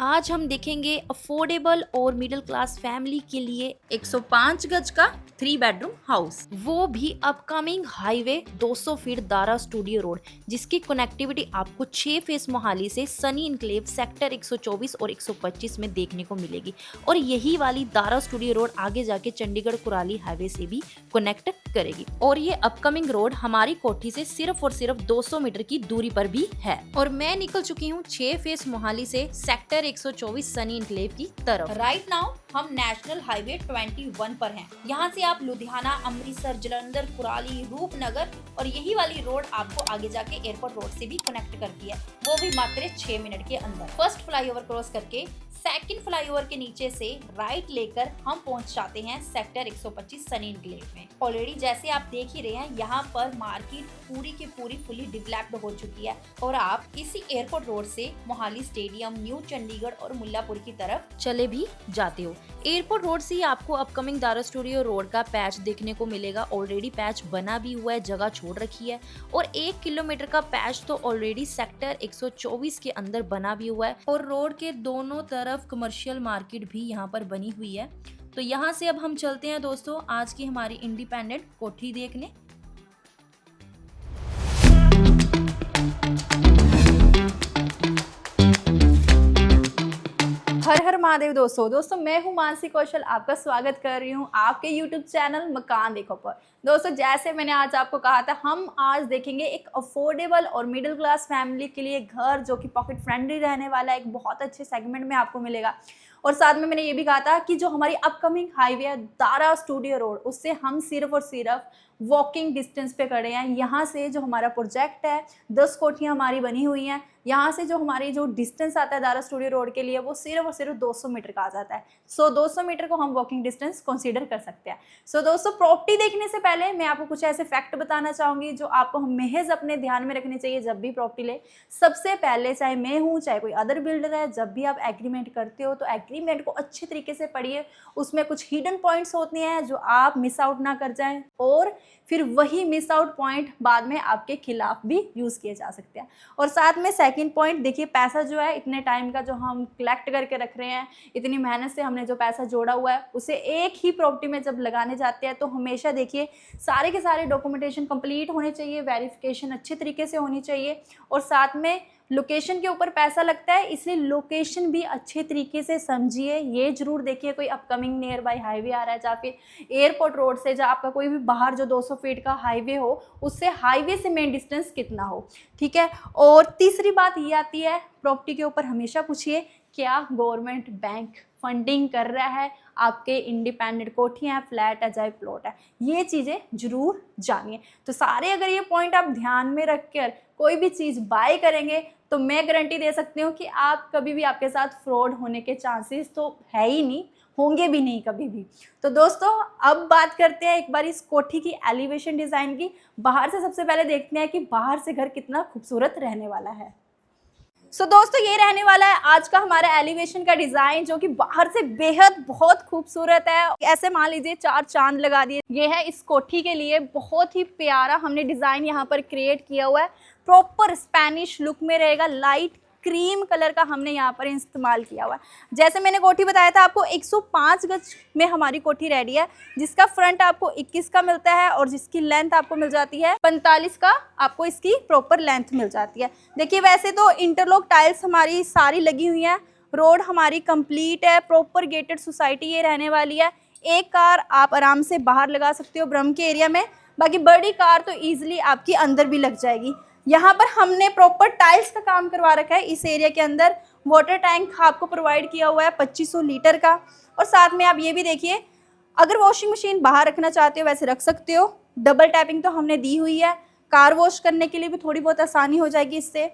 आज हम देखेंगे अफोर्डेबल और मिडिल क्लास फैमिली के लिए 105 गज का 3 बेडरूम हाउस, वो भी upcoming highway 200 feet Dara studio road, जिसकी कनेक्टिविटी आपको 6 फेस मोहाली से सनी इनक्लेव सेक्टर 124 और 125 में देखने को मिलेगी। और यही वाली दारा स्टूडियो रोड आगे जाके चंडीगढ़ कुराली हाईवे से भी कनेक्ट करेगी। और ये अपकमिंग रोड हमारी कोठी से सिर्फ और सिर्फ 200 मीटर की दूरी पर भी है। और मैं निकल चुकी हूँ 6 फेस मोहाली से सेक्टर 124 सनी इनक्लेव की तरफ। राइट नाउ हम नेशनल हाईवे 21 पर हैं। यहाँ से आप लुधियाना, अमृतसर, जलंधर, कुराली, रूपनगर और यही वाली रोड आपको आगे जाके एयरपोर्ट रोड से भी कनेक्ट करती है, वो भी मात्र 6 मिनट के अंदर। फर्स्ट फ्लाईओवर क्रॉस करके सेकंड फ्लाईओवर के नीचे से राइट लेकर हम पहुंच जाते हैं सेक्टर 125 सनी इनक्लेव में। ऑलरेडी जैसे आप देख ही रहे हैं, यहाँ पर मार्केट पूरी की पूरी फुली डेवलप्ड हो चुकी है और आप इसी एयरपोर्ट रोड से मोहाली स्टेडियम, न्यू चंडीगढ़ और मुल्लापुर की तरफ चले भी जाते हो। एयरपोर्ट रोड से ही आपको अपकमिंग दारा स्टूडियो रोड का पैच देखने को मिलेगा। ऑलरेडी पैच बना भी हुआ है, जगह छोड़ रखी है। और 1 किलोमीटर का पैच तो ऑलरेडी सेक्टर 124 के अंदर बना भी हुआ है। और रोड के दोनों तरफ कमर्शियल मार्केट भी यहाँ पर बनी हुई है। तो यहाँ से अब हम चलते हैं दोस्तों आज की हमारी इंडिपेंडेंट कोठी देखने। हर हर महादेव दोस्तों मैं हूं मानसी कौशल, आपका स्वागत कर रही हूं आपके YouTube चैनल मकान देखो पर। दोस्तों जैसे मैंने आज आपको कहा था, हम आज देखेंगे एक अफोर्डेबल और मिडिल क्लास फैमिली के लिए घर जो कि पॉकेट फ्रेंडली रहने वाला है, एक बहुत अच्छे सेगमेंट में आपको मिलेगा। और साथ में मैंने ये भी कहा था कि जो हमारी अपकमिंग हाईवे है दारा स्टूडियो रोड, उससे हम सिर्फ और सिर्फ वॉकिंग डिस्टेंस पे खड़े हैं। यहाँ से जो हमारा प्रोजेक्ट है, 10 कोठियाँ हमारी बनी हुई हैं, यहाँ से जो हमारी जो डिस्टेंस आता है दारा स्टूडियो रोड के लिए, वो सिर्फ और सिर्फ 200 मीटर का आ जाता है। 200 मीटर को हम वॉकिंग डिस्टेंस कंसीडर कर सकते हैं। दोस्तों प्रॉपर्टी देखने से पहले मैं आपको कुछ ऐसे फैक्ट बताना चाहूँगी जो आपको महज अपने ध्यान में रखने चाहिए जब भी प्रॉपर्टी ले। सबसे पहले, चाहे मैं हूँ चाहे कोई अदर बिल्डर है, जब भी आप एग्रीमेंट करते हो तो एग्रीमेंट को अच्छे तरीके से पढ़िए। उसमें कुछ हिडन पॉइंट्स होते हैं जो आप मिस आउट ना कर जाएं, और फिर वही मिस आउट पॉइंट बाद में आपके खिलाफ भी यूज़ किए जा सकते हैं। और साथ में सेकंड पॉइंट देखिए, पैसा जो है इतने टाइम का जो हम कलेक्ट करके रख रहे हैं, इतनी मेहनत से हमने जो पैसा जोड़ा हुआ है, उसे एक ही प्रॉपर्टी में जब लगाने जाते हैं तो हमेशा देखिए सारे के सारे डॉक्यूमेंटेशन कंप्लीट होने चाहिए, वेरिफिकेशन अच्छे तरीके से होनी चाहिए। और साथ में लोकेशन के ऊपर पैसा लगता है, इसलिए लोकेशन भी अच्छे तरीके से समझिए। ये जरूर देखिए कोई अपकमिंग नियर बाय हाईवे आ रहा है, जहाँ पे एयरपोर्ट रोड से जहाँ आपका कोई भी बाहर जो 200 फीट का हाईवे हो, उससे हाईवे से मेन डिस्टेंस कितना हो, ठीक है। और तीसरी बात ये आती है, प्रॉपर्टी के ऊपर हमेशा पूछिए क्या गवर्नमेंट बैंक फंडिंग कर रहा है, आपके इंडिपेंडेंट कोठियाँ हैं, फ्लैट है, चाहे प्लॉट है, ये चीज़ें जरूर जानिए। तो सारे अगर ये पॉइंट आप ध्यान में रखकर कोई भी चीज़ बाय करेंगे तो मैं गारंटी दे सकती हूँ कि आप कभी भी आपके साथ फ्रॉड होने के चांसेस तो है ही नहीं, होंगे भी नहीं कभी भी। तो दोस्तों अब बात करते हैं एक बार इस कोठी की एलिवेशन डिज़ाइन की। बाहर से सबसे पहले देखते हैं कि बाहर से घर कितना खूबसूरत रहने वाला है। दोस्तों ये रहने वाला है आज का हमारा एलिवेशन का डिजाइन, जो कि बाहर से बेहद बहुत खूबसूरत है। ऐसे मान लीजिए 4 चांद लगा दिए। ये है इस कोठी के लिए बहुत ही प्यारा हमने डिजाइन यहाँ पर क्रिएट किया हुआ है। प्रॉपर स्पेनिश लुक में रहेगा, लाइट क्रीम कलर का हमने यहाँ पर इस्तेमाल किया हुआ है। जैसे मैंने कोठी बताया था आपको, 105 गज में हमारी कोठी रेडी है, जिसका फ्रंट आपको 21 का मिलता है और जिसकी लेंथ आपको मिल जाती है 45 का, आपको इसकी प्रॉपर लेंथ मिल जाती है। देखिए वैसे तो इंटरलॉक टाइल्स हमारी सारी लगी हुई हैं, रोड हमारी कंप्लीट है, प्रॉपर गेटेड सोसाइटी ये रहने वाली है। एक कार आप आराम से बाहर लगा सकते हो ब्रह्म के एरिया में, बाकी बड़ी कार तो ईजिली आपकी अंदर भी लग जाएगी। यहाँ पर हमने प्रॉपर टाइल्स का काम करवा रखा है। इस एरिया के अंदर वाटर टैंक आपको प्रोवाइड किया हुआ है 2500 लीटर का। और साथ में आप ये भी देखिए, अगर वॉशिंग मशीन बाहर रखना चाहते हो वैसे रख सकते हो। डबल टैपिंग तो हमने दी हुई है, कार वॉश करने के लिए भी थोड़ी बहुत आसानी हो जाएगी इससे।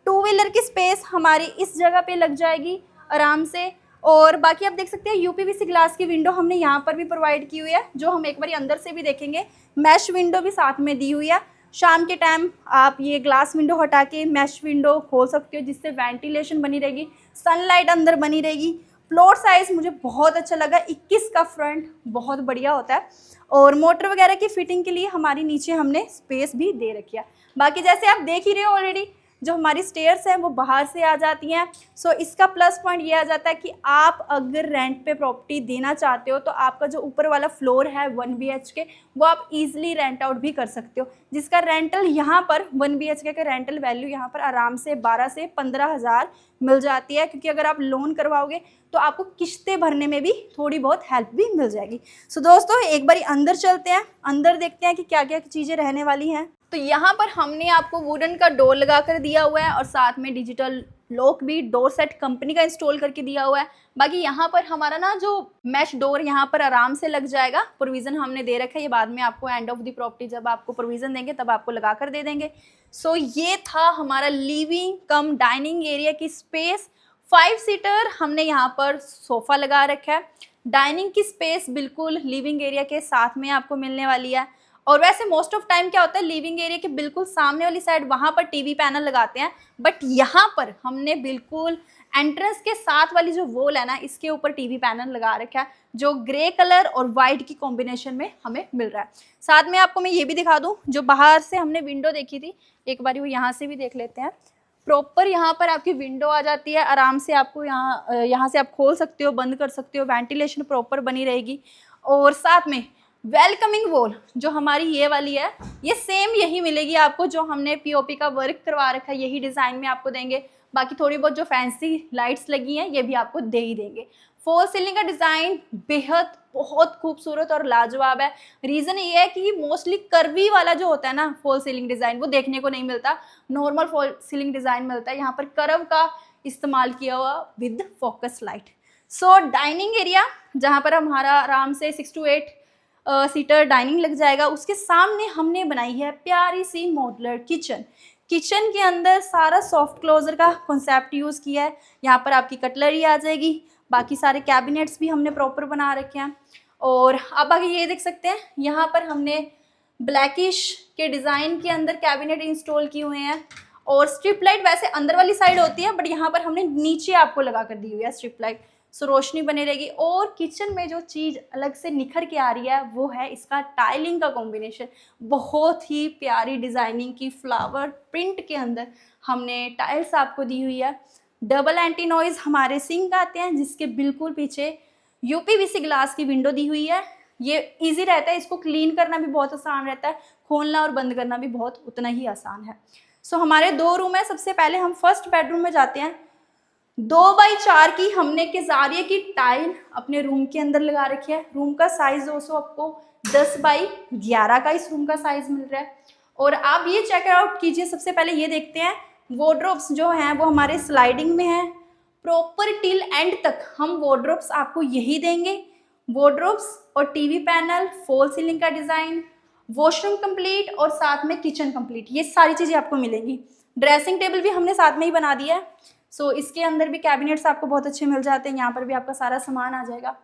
2 व्हीलर की स्पेस हमारी इस जगह पे लग जाएगी आराम से। और बाकी आप देख सकते हैं यूपीवीसी ग्लास की विंडो हमने यहाँ पर भी प्रोवाइड की हुई है, जो हम एक बार अंदर से भी देखेंगे। मैश विंडो भी साथ में दी हुई है। शाम के टाइम आप ये ग्लास विंडो हटा के मैश विंडो खोल सकते हो, जिससे वेंटिलेशन बनी रहेगी, सनलाइट अंदर बनी रहेगी। प्लॉट साइज मुझे बहुत अच्छा लगा, 21 का फ्रंट बहुत बढ़िया होता है। और मोटर वगैरह की फिटिंग के लिए हमारी नीचे हमने स्पेस भी दे रखी है। बाकी जैसे आप देख ही रहे हो ऑलरेडी, जो हमारी स्टेयर्स हैं वो बाहर से आ जाती हैं। सो इसका प्लस पॉइंट ये आ जाता है कि आप अगर रेंट पे प्रॉपर्टी देना चाहते हो तो आपका जो ऊपर वाला फ्लोर है 1 BHK वो आप इजीली रेंट आउट भी कर सकते हो, जिसका रेंटल यहाँ पर 1 BHK का रेंटल वैल्यू यहाँ पर आराम से 12 से 15,000 मिल जाती है, क्योंकि अगर आप लोन करवाओगे तो आपको किस्तें भरने में भी थोड़ी बहुत हेल्प भी मिल जाएगी। सो दोस्तों एक बारी अंदर चलते हैं, अंदर देखते हैं कि क्या क्या चीज़ें रहने वाली हैं। तो यहाँ पर हमने आपको वुडन का डोर लगा कर दिया हुआ है और साथ में डिजिटल लॉक भी डोर सेट कंपनी का इंस्टॉल करके दिया हुआ है। बाकी यहाँ पर हमारा ना जो मैश डोर यहाँ पर आराम से लग जाएगा, प्रोविज़न हमने दे रखा है, ये बाद में आपको एंड ऑफ द प्रॉपर्टी जब आपको प्रोविज़न देंगे तब आपको लगा कर दे देंगे। सो ये था हमारा लिविंग कम डाइनिंग एरिया की स्पेस। 5 सीटर हमने यहाँ पर सोफ़ा लगा रखा है। डाइनिंग की स्पेस बिल्कुल लिविंग एरिया के साथ में आपको मिलने वाली है। और वैसे मोस्ट ऑफ टाइम क्या होता है, लिविंग एरिया के बिल्कुल सामने वाली साइड वहाँ पर टीवी पैनल लगाते हैं, बट यहाँ पर हमने बिल्कुल एंट्रेंस के साथ वाली जो वॉल है ना, इसके ऊपर टीवी पैनल लगा रखा है जो ग्रे कलर और वाइट की कॉम्बिनेशन में हमें मिल रहा है। साथ में आपको मैं ये भी दिखा दूँ, जो बाहर से हमने विंडो देखी थी एक बार वो यहाँ से भी देख लेते हैं। प्रॉपर यहाँ पर आपकी विंडो आ जाती है, आराम से आपको यहाँ से आप खोल सकते हो, बंद कर सकते हो, वेंटिलेशन प्रॉपर बनी रहेगी। और साथ में वेलकमिंग वॉल जो हमारी ये वाली है, ये सेम यही मिलेगी आपको जो हमने पीओपी का वर्क करवा रखा है, यही डिज़ाइन में आपको देंगे। बाकी थोड़ी बहुत जो फैंसी लाइट्स लगी हैं ये भी आपको दे ही देंगे। फॉल सीलिंग का डिज़ाइन बेहद बहुत खूबसूरत और लाजवाब है। रीज़न ये है कि मोस्टली कर्वी वाला जो होता है ना फॉल सीलिंग डिज़ाइन वो देखने को नहीं मिलता, नॉर्मल फॉल सीलिंग डिज़ाइन मिलता है। यहाँ पर कर्व का इस्तेमाल किया हुआ with focus light. So dining area जहाँ पर हमारा आराम से 6 to 8 सीटर डाइनिंग लग जाएगा, उसके सामने हमने बनाई है प्यारी सी मॉड्यूलर किचन। किचन के अंदर सारा सॉफ्ट क्लोजर का कॉन्सेप्ट यूज़ किया है। यहाँ पर आपकी कटलरी आ जाएगी, बाकी सारे कैबिनेट्स भी हमने प्रॉपर बना रखे हैं। और आप आगे ये देख सकते हैं, यहाँ पर हमने ब्लैकिश के डिज़ाइन के अंदर कैबिनेट इंस्टॉल किए हुए हैं। और स्ट्रिप लाइट वैसे अंदर वाली साइड होती है, बट यहाँ पर हमने नीचे आपको लगा कर दी हुई है स्ट्रिप लाइट, सो रोशनी बनी रहेगी। और किचन में जो चीज़ अलग से निखर के आ रही है वो है इसका टाइलिंग का कॉम्बिनेशन। बहुत ही प्यारी डिज़ाइनिंग की फ्लावर प्रिंट के अंदर हमने टाइल्स आपको दी हुई है। डबल एंटी नॉइज़ हमारे सिंक आते हैं, जिसके बिल्कुल पीछे यूपीवीसी ग्लास की विंडो दी हुई है। ये इजी रहता है, इसको क्लीन करना भी बहुत आसान रहता है, खोलना और बंद करना भी बहुत उतना ही आसान है। सो हमारे 2 रूम है। सबसे पहले हम फर्स्ट बेडरूम में जाते हैं। 2x4 की हमने केजारिया की टाइल अपने रूम के अंदर लगा रखी है। रूम का साइज दोस्तों आपको 10x11 का इस रूम का साइज मिल रहा है। और आप ये चेक आउट कीजिए, सबसे पहले ये देखते हैं वार्डरोब्स जो हैं वो हमारे स्लाइडिंग में हैं। प्रॉपर टिल एंड तक हम वार्डरोब्स आपको यही देंगे। वार्डरोब्स और टीवी पैनल, फॉल सीलिंग का डिज़ाइन, वॉशरूम कंप्लीट और साथ में किचन कंप्लीट, ये सारी चीज़ें आपको मिलेंगी। ड्रेसिंग टेबल भी हमने साथ में ही बना दिया है। सो इसके अंदर भी कैबिनेट्स आपको बहुत अच्छे मिल जाते हैं, यहाँ पर भी आपका सारा सामान आ जाएगा।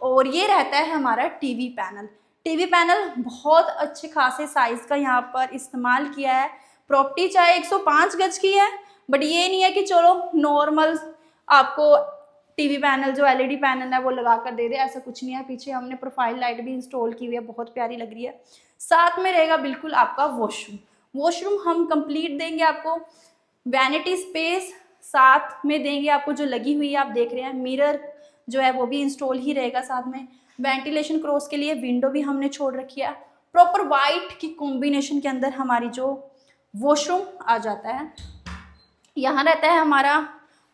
और ये रहता है हमारा टीवी पैनल। टीवी पैनल बहुत अच्छे खासे साइज़ का यहाँ पर इस्तेमाल किया है। प्रॉपर्टी चाहे 105 गज की है, बट ये नहीं है कि चलो नॉर्मल आपको टीवी पैनल जो एलईडी पैनल है वो लगा कर दे दे, ऐसा कुछ नहीं है। पीछे हमने प्रोफाइल लाइट भी इंस्टॉल की हुई है, बहुत प्यारी लग रही है। साथ में रहेगा बिल्कुल आपका वॉशरूम। वॉशरूम हम कंप्लीट देंगे आपको। वैनिटी स्पेस साथ में देंगे आपको जो लगी हुई है, आप देख रहे हैं। मिरर जो है वो भी इंस्टॉल ही रहेगा साथ में। वेंटिलेशन क्रॉस के लिए विंडो भी हमने छोड़ रखी है। प्रॉपर वाइट की कॉम्बिनेशन के अंदर हमारी जो वॉशरूम आ जाता है। यहाँ रहता है हमारा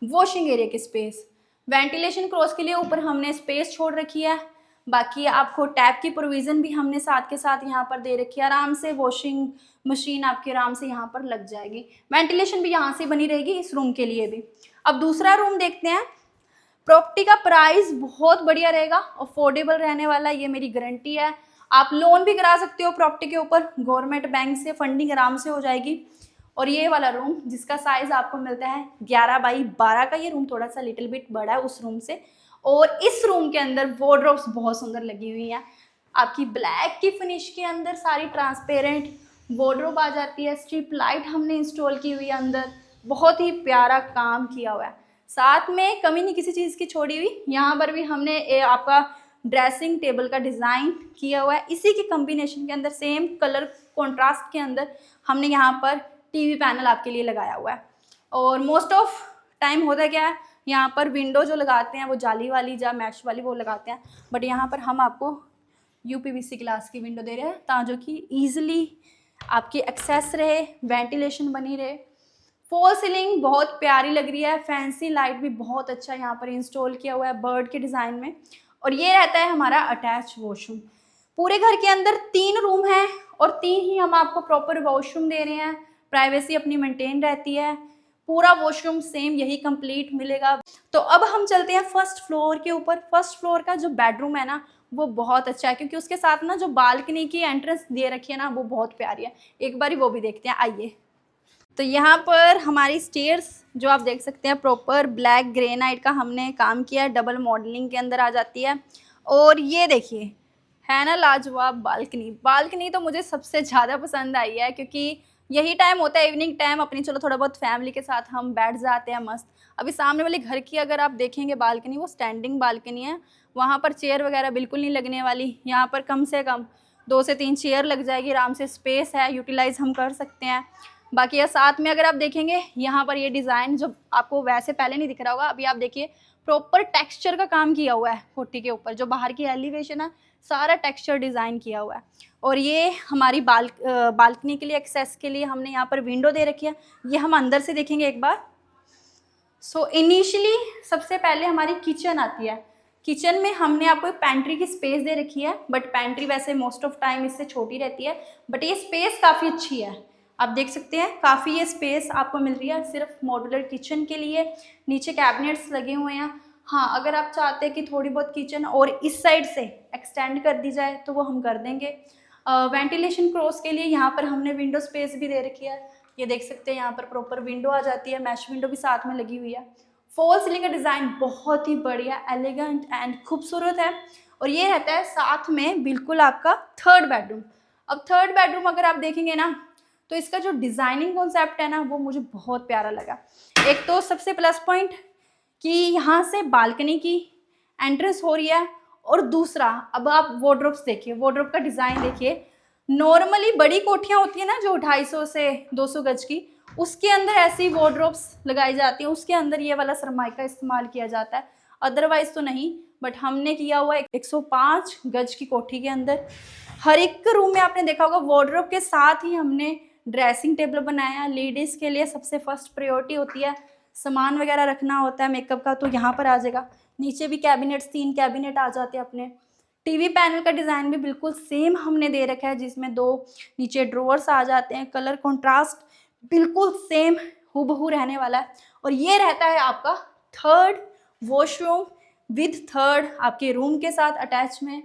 वॉशिंग एरिया की स्पेस। वेंटिलेशन क्रॉस के लिए ऊपर हमने स्पेस छोड़ रखी है। बाकी आपको टैप की प्रोविज़न भी हमने साथ के साथ यहाँ पर दे रखी है। आराम से वॉशिंग मशीन आपके आराम से यहाँ पर लग जाएगी। वेंटिलेशन भी यहाँ से बनी रहेगी इस रूम के लिए भी। अब दूसरा रूम देखते हैं। प्रॉपर्टी का प्राइस बहुत बढ़िया रहेगा, अफोर्डेबल रहने वाला, ये मेरी गारंटी है। आप लोन भी करा सकते हो प्रॉपर्टी के ऊपर, गवर्नमेंट बैंक से फंडिंग आराम से हो जाएगी। और ये वाला रूम जिसका साइज़ आपको मिलता है 11x12 का, ये रूम थोड़ा सा लिटिल बिट बड़ा है उस रूम से। और इस रूम के अंदर वार्डरोब्स बहुत सुंदर लगी हुई हैं। आपकी ब्लैक की फिनिश के अंदर सारी ट्रांसपेरेंट वार्डरोब आ जाती है। स्ट्रिप लाइट हमने इंस्टॉल की हुई है अंदर, बहुत ही प्यारा काम किया हुआ है। साथ में कमी नहीं किसी चीज़ की छोड़ी हुई। यहाँ पर भी हमने आपका ड्रेसिंग टेबल का डिज़ाइन किया हुआ है। इसी के कॉम्बिनेशन के अंदर सेम कलर कॉन्ट्रास्ट के अंदर हमने यहाँ पर टीवी पैनल आपके लिए लगाया हुआ है। और मोस्ट ऑफ टाइम होता है क्या है, यहाँ पर विंडो जो लगाते हैं वो जाली वाली या मैश वाली वो लगाते हैं, बट यहाँ पर हम आपको यूपीवीसी ग्लास की विंडो दे रहे हैं ताकि जो कि ईजिली आपकी एक्सेस रहे, वेंटिलेशन बनी रहे। फॉल सीलिंग बहुत प्यारी लग रही है, फैंसी लाइट भी बहुत अच्छा यहाँ पर इंस्टॉल किया हुआ है बर्ड के डिज़ाइन में। और ये रहता है हमारा अटैच वॉशरूम। पूरे घर के अंदर 3 रूम हैं और 3 ही हम आपको प्रॉपर वॉशरूम दे रहे हैं, प्राइवेसी अपनी मेंटेन रहती है। पूरा वॉशरूम सेम यही कंप्लीट मिलेगा। तो अब हम चलते हैं फर्स्ट फ्लोर के ऊपर। फर्स्ट फ्लोर का जो बेडरूम है ना वो बहुत अच्छा है, क्योंकि उसके साथ ना जो बालकनी की एंट्रेंस दे रखी है ना वो बहुत प्यारी है। एक बारी वो भी देखते हैं, आइए। तो यहाँ पर हमारी स्टेयर्स जो आप देख सकते हैं प्रॉपर ब्लैक ग्रेनाइट का हमने काम किया है, डबल मॉडलिंग के अंदर आ जाती है। और ये देखिए है ना लाजवाब बालकनी। बालकनी तो मुझे सबसे ज़्यादा पसंद आई है, क्योंकि यही टाइम होता है इवनिंग टाइम अपनी, चलो थोड़ा बहुत फैमिली के साथ हम बैठ जाते हैं मस्त। अभी सामने वाले घर की अगर आप देखेंगे बालकनी, वो स्टैंडिंग बालकनी है, वहाँ पर चेयर वगैरह बिल्कुल नहीं लगने वाली। यहाँ पर कम से कम 2 से 3 चेयर लग जाएगी, आराम से स्पेस है, यूटिलाइज़ हम कर सकते हैं। बाकी ये साथ में अगर आप देखेंगे यहाँ पर ये डिज़ाइन जो आपको वैसे पहले नहीं दिख रहा होगा, अभी आप देखिए प्रॉपर टेक्सचर का काम किया हुआ है कोठी के ऊपर। जो बाहर की एलिवेशन है सारा टेक्सचर डिज़ाइन किया हुआ है। और ये हमारी बालकनी के लिए एक्सेस के लिए हमने यहाँ पर विंडो दे रखी है। ये हम अंदर से देखेंगे एक बार। सो इनिशियली सबसे पहले हमारी किचन आती है। किचन में हमने आपको पेंट्री की स्पेस दे रखी है, बट पेंट्री वैसे मोस्ट ऑफ टाइम इससे छोटी रहती है, बट ये स्पेस काफ़ी अच्छी है। आप देख सकते हैं काफ़ी ये स्पेस आपको मिल रही है सिर्फ मॉड्यूलर किचन के लिए। नीचे कैबिनेट्स लगे हुए हैं। हाँ, अगर आप चाहते हैं कि थोड़ी बहुत किचन और इस साइड से एक्सटेंड कर दी जाए तो वो हम कर देंगे। वेंटिलेशन क्रॉस के लिए यहाँ पर हमने विंडो स्पेस भी दे रखी है। ये देख सकते हैं यहाँ पर प्रॉपर विंडो आ जाती है, मैश विंडो भी साथ में लगी हुई है। फॉल सीलिंग का डिज़ाइन बहुत ही बढ़िया, एलिगेंट एंड खूबसूरत है। और ये रहता है साथ में बिल्कुल आपका 3rd बेडरूम। अब 3rd बेडरूम अगर आप देखेंगे ना तो इसका जो डिज़ाइनिंग कॉन्सेप्ट है ना वो मुझे बहुत प्यारा लगा। एक तो सबसे प्लस पॉइंट कि यहाँ से बालकनी की एंट्रेंस हो रही है, और दूसरा अब आप वार्डरोब्स देखिए, वार्डरोब का डिज़ाइन देखिए। नॉर्मली बड़ी कोठियाँ होती हैं ना जो 250 से 200 गज की, उसके अंदर ऐसी वार्डरोब्स लगाई जाती हैं, उसके अंदर ये वाला सरमाइका इस्तेमाल किया जाता है, अदरवाइज तो नहीं। बट हमने किया हुआ 105 गज की कोठी के अंदर। हर एक रूम में आपने देखा होगा वार्डरोब के साथ ही हमने ड्रेसिंग टेबल बनाया। लेडीज़ के लिए सबसे फर्स्ट प्रायोरिटी होती है, सामान वगैरह रखना होता है मेकअप का, तो यहाँ पर आ जाएगा। नीचे भी कैबिनेट्स, 3 कैबिनेट आ जाते हैं अपने। टीवी पैनल का डिज़ाइन भी बिल्कुल सेम हमने दे रखा है, जिसमें 2 नीचे ड्रॉअर्स आ जाते हैं। कलर कॉन्ट्रास्ट बिल्कुल सेम हूबहू रहने वाला है। और ये रहता है आपका 3rd वॉशरूम विद 3rd आपके रूम के साथ अटैच में,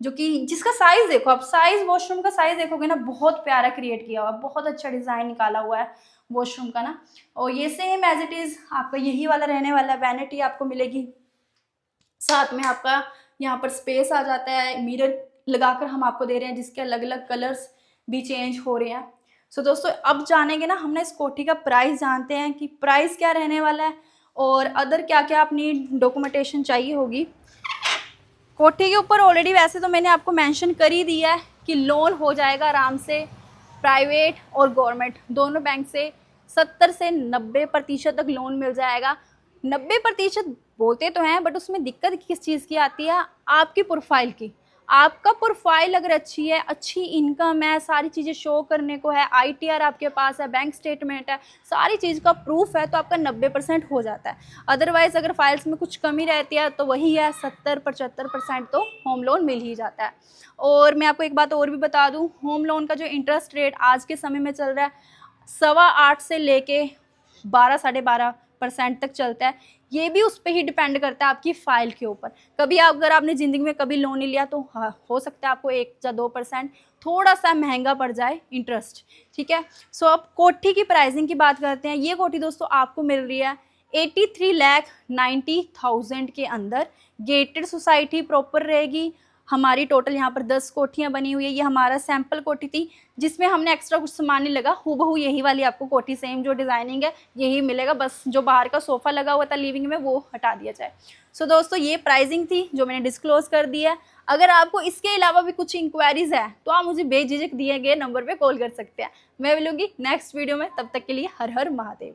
जो कि जिसका साइज़ देखो आप, साइज़ वॉशरूम का साइज़ देखोगे ना बहुत प्यारा क्रिएट किया हुआ है, बहुत अच्छा डिज़ाइन निकाला हुआ है वॉशरूम का ना। और ये सेम एज इट इज़ आपका यही वाला रहने वाला है। वैनिटी आपको मिलेगी, साथ में आपका यहाँ पर स्पेस आ जाता है। मिरर लगाकर हम आपको दे रहे हैं जिसके अलग अलग कलर्स भी चेंज हो रहे हैं। सो दोस्तों अब जानेंगे ना हमने इस कोठी का प्राइस, जानते हैं कि प्राइस क्या रहने वाला है और अदर क्या क्या अपनी डॉक्यूमेंटेशन चाहिए होगी। कोठी के ऊपर ऑलरेडी वैसे तो मैंने आपको मेंशन कर ही दिया है कि लोन हो जाएगा आराम से, प्राइवेट और गवर्नमेंट दोनों बैंक से 70 से 90% तक लोन मिल जाएगा। 90% बोलते तो हैं, बट उसमें दिक्कत किस चीज़ की आती है, आपकी प्रोफाइल की। आपका प्रोफाइल अगर अच्छी है, अच्छी इनकम है, सारी चीज़ें शो करने को है, ITR आपके पास है, बैंक स्टेटमेंट है, सारी चीज़ का प्रूफ है, तो आपका 90% हो जाता है। अदरवाइज़ अगर फाइल्स में कुछ कमी रहती है तो वही है 70-75% तो होम लोन मिल ही जाता है। और मैं आपको एक बात और भी बता दूँ, होम लोन का जो इंटरेस्ट रेट आज के समय में चल रहा है 8.25 से लेके 12-12.5% तक चलता है। ये भी उस पर ही डिपेंड करता है आपकी फ़ाइल के ऊपर। कभी अगर आपने ज़िंदगी में कभी लोन नहीं लिया तो हाँ, हो सकता है आपको 1 या 2% थोड़ा सा महंगा पड़ जाए इंटरेस्ट, ठीक है। सो अब कोठी की प्राइसिंग की बात करते हैं। ये कोठी दोस्तों आपको मिल रही है 83,90,000 के अंदर। गेटेड सोसाइटी प्रॉपर रहेगी, हमारी टोटल यहाँ पर 10 कोठियाँ बनी हुई है। ये हमारा सैम्पल कोठी थी जिसमें हमने एक्स्ट्रा कुछ सामान नहीं लगा, हूबहू यही वाली आपको कोठी सेम जो डिज़ाइनिंग है यही मिलेगा, बस जो बाहर का सोफ़ा लगा हुआ था लिविंग में वो हटा दिया जाए। सो दोस्तों ये प्राइसिंग थी जो मैंने डिस्क्लोज़ कर दी है। अगर आपको इसके अलावा भी कुछ इंक्वायरीज़ है तो आप मुझे बेझिझक दिए गए नंबर पे कॉल कर सकते हैं। मैं मिलूंगी नेक्स्ट वीडियो में, तब तक के लिए हर हर महादेव।